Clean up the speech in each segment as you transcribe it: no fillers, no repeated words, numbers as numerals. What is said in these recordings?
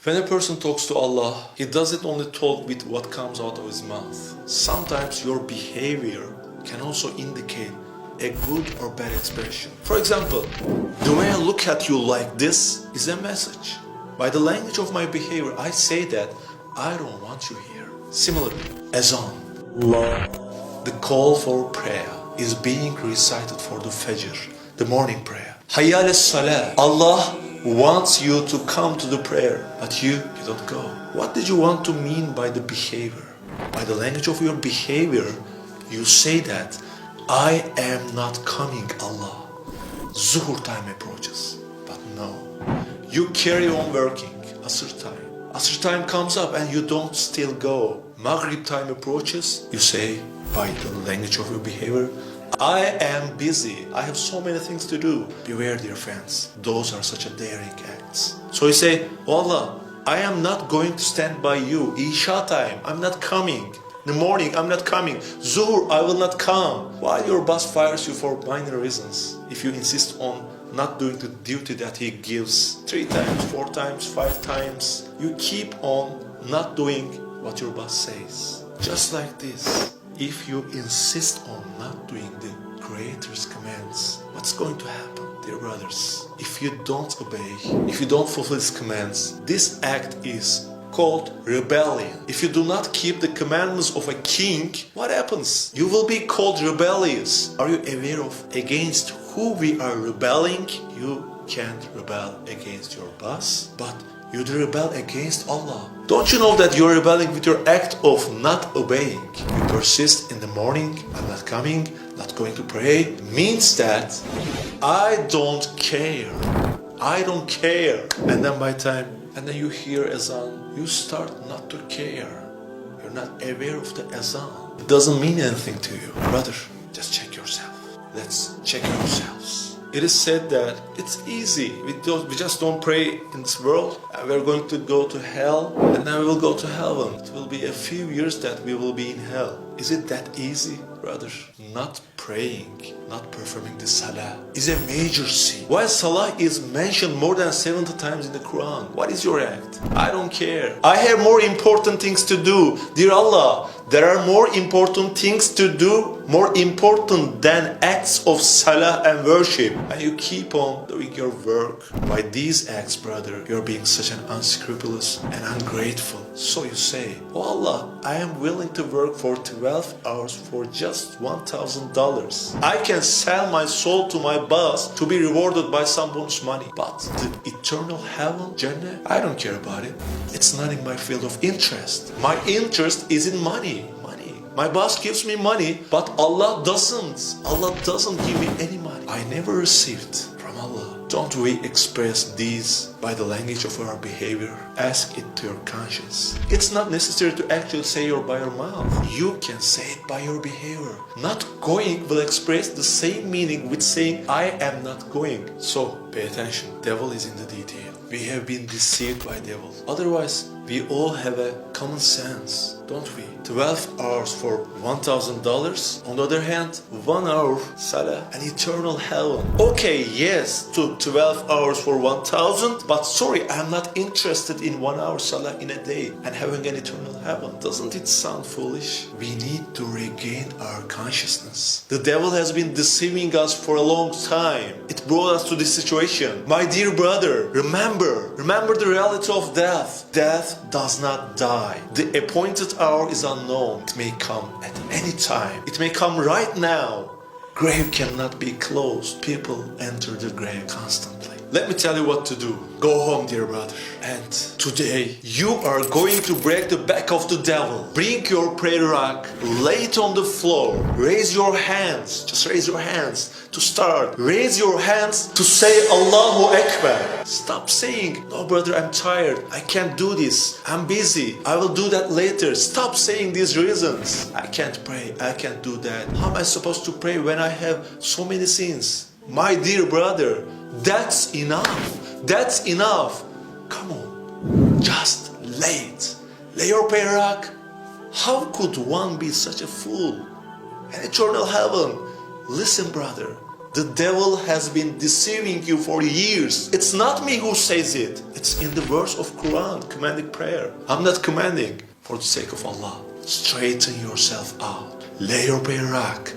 When a person talks to Allah, he doesn't only talk with what comes out of his mouth. Sometimes your behavior can also indicate a good or bad expression. For example, the way I look at you like this is a message. By the language of my behavior, I say that I don't want you here. Similarly, azan, the call for prayer, is being recited for the Fajr, the morning prayer. Hayya Salah, Allah wants you to come to the prayer, but you don't go. What did you want to mean by the behavior? By the language of your behavior, you say that I am not coming, Allah. Zuhur time approaches, but no. You carry on working, Asr time. Asr time comes up and you don't still go. Maghrib time approaches, you say, by the language of your behavior, I am busy. I have so many things to do. Beware, dear friends. Those are such a daring acts. So you say, oh Allah, I am not going to stand by you. Isha time, I'm not coming. In the morning, I'm not coming. Zuhur, I will not come. While your boss fires you for minor reasons, if you insist on not doing the duty that he gives 3 times, 4 times, 5 times, you keep on not doing what your boss says. Just like this. If you insist on not doing the Creator's commands, what's going to happen, dear brothers? If you don't obey, if you don't fulfill His commands, this act is called rebellion. If you do not keep the commandments of a king, what happens? You will be called rebellious. Are you aware of against who we are rebelling? You can't rebel against your boss, but you rebel against Allah. Don't you know that you're rebelling with your act of not obeying? You persist in the morning, I'm not coming, not going to pray, means that I don't care. I don't care. And then and then you hear azan, you start not to care. You're not aware of the azan. It doesn't mean anything to you. Brother, just check yourself. Let's check ourselves. It is said that it's easy. We just don't pray in this world, and we're going to go to hell, and then we will go to heaven. It will be a few years that we will be in hell. Is it that easy, brother? Not praying, not performing the Salah is a major sin. While Salah is mentioned more than 70 times in the Quran, what is your act? I don't care. I have more important things to do. Dear Allah, there are more important things to do, more important than acts of Salah and worship. And you keep on doing your work. By these acts, brother, you're being such an unscrupulous and ungrateful. So you say, oh Allah, I am willing to work for 12 hours for just $1,000. I can sell my soul to my boss to be rewarded by some bonus money. But the eternal heaven, Jannah, I don't care about it. It's not in my field of interest. My interest is in money. My boss gives me money, but Allah doesn't. Allah doesn't give me any money. I never received from Allah. Don't we express these by the language of our behavior? Ask it to your conscience. It's not necessary to actually say it by your mouth. You can say it by your behavior. Not going will express the same meaning with saying I am not going. So pay attention. Devil is in the detail. We have been deceived by devil. Otherwise, we all have a common sense, don't we? 12 hours for $1,000. On the other hand, 1 hour Salah, an eternal heaven. Okay, yes, to 12 hours for 1,000, but sorry, I'm not interested in 1 hour Salah in a day and having an eternal heaven. Doesn't it sound foolish? We need to regain our consciousness. The devil has been deceiving us for a long time. It brought us to this situation. My dear brother, remember the reality of death. Death does not die. The appointed hour is unknown. It may come at any time. It may come right now. Grave cannot be closed. People enter the grave constantly. Let me tell you what to do. Go home, dear brother. And today, you are going to break the back of the devil. Bring your prayer rock, lay it on the floor. Raise your hands. Just raise your hands to start. Raise your hands to say Allahu Akbar. Stop saying, no brother, I'm tired. I can't do this. I'm busy. I will do that later. Stop saying these reasons. I can't pray. I can't do that. How am I supposed to pray when I have so many sins? My dear brother, that's enough. That's enough. Come on. Just lay it. Lay your prayer rock. How could one be such a fool? An eternal heaven. Listen, brother. The devil has been deceiving you for years. It's not me who says it. It's in the verse of Quran, commanding prayer. I'm not commanding. For the sake of Allah, straighten yourself out. Lay your prayer rack.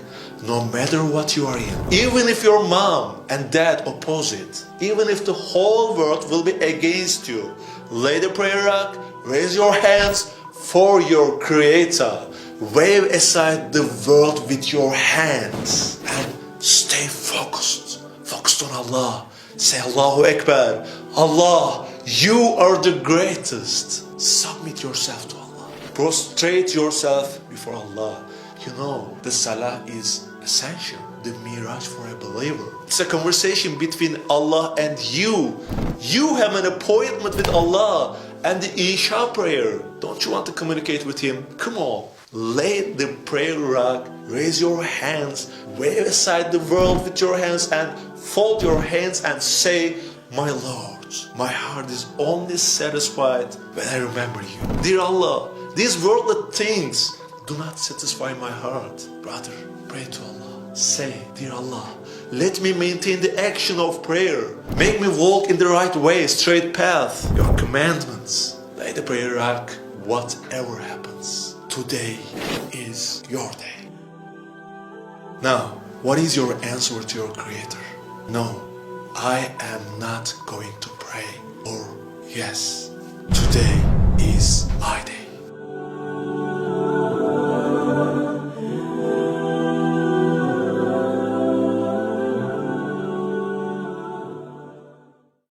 No matter what you are in. Even if your mom and dad oppose it. Even if the whole world will be against you. Lay the prayer rack. Raise your hands for your Creator. Wave aside the world with your hands. And stay focused. Focused on Allah. Say Allahu Akbar. Allah, you are the greatest. Submit yourself to Allah. Prostrate yourself before Allah. You know, the Salah is essential. The Miraj for a believer. It's a conversation between Allah and you. You have an appointment with Allah. And the Isha prayer. Don't you want to communicate with Him? Come on. Lay the prayer rack. Raise your hands. Wave aside the world with your hands. And fold your hands and say, my Lord, my heart is only satisfied when I remember you. Dear Allah, these worldly things do not satisfy my heart. Brother, pray to Allah. Say, dear Allah, let me maintain the action of prayer. Make me walk in the right way, straight path. Your commandments. Lay the prayer rack. Whatever happens, today is your day. Now, what is your answer to your Creator? No, I am not going to pray. Or yes, today is I